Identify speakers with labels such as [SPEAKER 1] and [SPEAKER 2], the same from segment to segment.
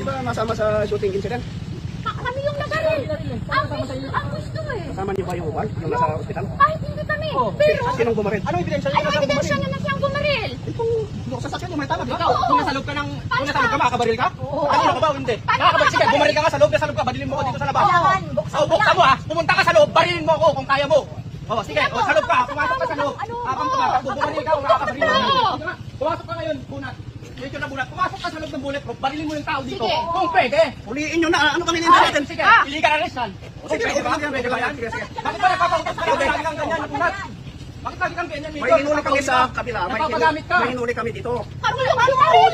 [SPEAKER 1] ba masama sa shooting incident?
[SPEAKER 2] Kami yung nabaril. Ang gusto eh.
[SPEAKER 1] Kasama niyo ba yung uban? Yung nasa ospital?
[SPEAKER 2] Kahit hindi kami. Pero,
[SPEAKER 1] Sinong bumaril? Anong ebidensya niyo?
[SPEAKER 2] ano ebidensya na siyang bumaril?
[SPEAKER 1] Itong sasakyan yung may tama, di ba?
[SPEAKER 3] Ikaw, kung nasa loob ka ng... Kung nasa loob ka, makakabaril ka? Ano ka ba o hindi? Makakabaril. Sige, bumaril ka nga sa loob, nasa loob ka, barilin mo ko dito sa labas.
[SPEAKER 2] Kailangan,
[SPEAKER 3] Buksan mo ha. Pumunta ka sa loob, barilin mo ako kung kaya mo. Oh, sige, sa loob ka, pumasok ka sa loob. Habang tumatakbo, bumaril ka o makakabaril mo. Pumasok ka ngayon, bunat. Medyo na bunat. Pumasok ka sa loob ng bulletproof, barilin mo yung tao dito. Kung pwede.
[SPEAKER 1] Huliin nyo na. Ano kami nila natin?
[SPEAKER 3] Sige, illegal arrest yan.
[SPEAKER 1] Sige,
[SPEAKER 3] Pwede ba? Pwede ba yan? Bakit ba napapautos ka lang lagi kang ganyan, bunat? Bakit lagi kang ganyan?
[SPEAKER 1] May hinuli kami sa kabila.
[SPEAKER 3] Napapagamit ka.
[SPEAKER 1] May hinuli kami dito.
[SPEAKER 2] Kami yung bumaril.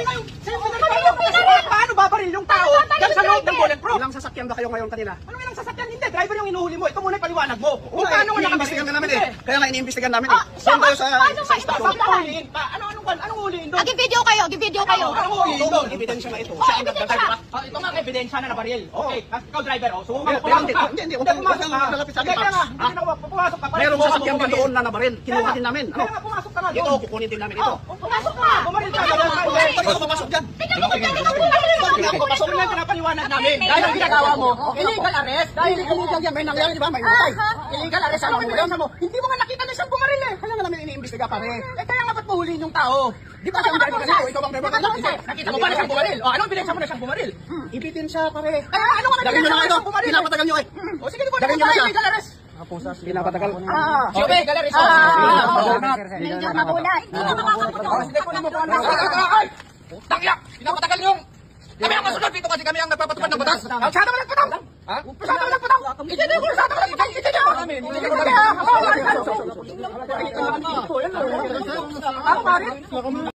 [SPEAKER 3] Paano babaril yung tao? Diyan sa loob ng bulletproof.
[SPEAKER 1] Ilang sasakyan ba kayo ngayon kanina?
[SPEAKER 3] Ano ilang sasakyan? Hindi, driver yung inuhuli mo. Ito muna yung paliwanag mo. Kung paano nga
[SPEAKER 1] iniimbestigan
[SPEAKER 3] nakabaril?
[SPEAKER 1] namin eh. Kaya nga iniimbestigan namin eh. Saan kayo sa
[SPEAKER 3] Saan ka huliin pa? Anong huliin doon?
[SPEAKER 2] Gi-video kayo, gi-video kayo.
[SPEAKER 3] Anong huliin doon?
[SPEAKER 1] Ebidensya na ito. Siya ang nagdadrive.
[SPEAKER 3] Ito nga ebidensya na nabaril. Okay, ikaw driver. Sumunod
[SPEAKER 1] Pero
[SPEAKER 3] pumasok ka.
[SPEAKER 1] hindi,
[SPEAKER 3] Pumasok ka.
[SPEAKER 1] lalapit sa akin,
[SPEAKER 3] Kaya nga,
[SPEAKER 1] Max.
[SPEAKER 3] hindi na pumasok ka.
[SPEAKER 1] Merong sasakyan pa doon na nabaril. Kinuha din namin.
[SPEAKER 3] Kaya nga, pumasok ka nga
[SPEAKER 1] Ito,
[SPEAKER 3] doon.
[SPEAKER 1] kukunin din namin ito.
[SPEAKER 2] Pumasok ka.
[SPEAKER 3] Bumaril ka.
[SPEAKER 1] Pwede ko papasok dyan.
[SPEAKER 2] Tingnan mo kung gano'n ang bumaril.
[SPEAKER 3] Pasok na yung pinapaliwanag namin. Dahil ang ginagawa mo, illegal arrest.
[SPEAKER 1] Dahil illegal yan. May nangyari, di ba? May utay.
[SPEAKER 3] Illegal arrest. Ano mo? Hindi mo nga nakita na siyang bumaril eh.
[SPEAKER 1] Kaya nga namin iniimbestiga pare.
[SPEAKER 3] Kaya nga ba't mahuliin yung tao?
[SPEAKER 1] Di ba siyang driver ganito? Ikaw bang driver ganito? Hindi.
[SPEAKER 3] Nakita mo ba na siyang bumaril? O anong ebidensya mo na siyang bumaril?
[SPEAKER 1] Ebidensya pare.
[SPEAKER 3] Kaya ano nga
[SPEAKER 1] Dagin nyo na nga ito.
[SPEAKER 3] bumaril?
[SPEAKER 1] Pinapatagal nyo eh.
[SPEAKER 3] O sige, di ba
[SPEAKER 1] Dagin nyo na siya.
[SPEAKER 3] illegal arrest?
[SPEAKER 1] Pinapatagal.
[SPEAKER 3] Okay, illegal arrest.
[SPEAKER 2] Medyo mabula. Hindi na makakapagod.
[SPEAKER 3] Sige, kunin mo po. Ay! Putang yak! Pinapatagal yung... Kami ang masunod dito kasi kami ang nagpapatupad ng batas. Masyado mo nagpatang! Ha? Masyado mo nagpatang! Itinyo ko! Masyado mo nagpatang! Itinyo! Itinyo ko na! Ako, pare!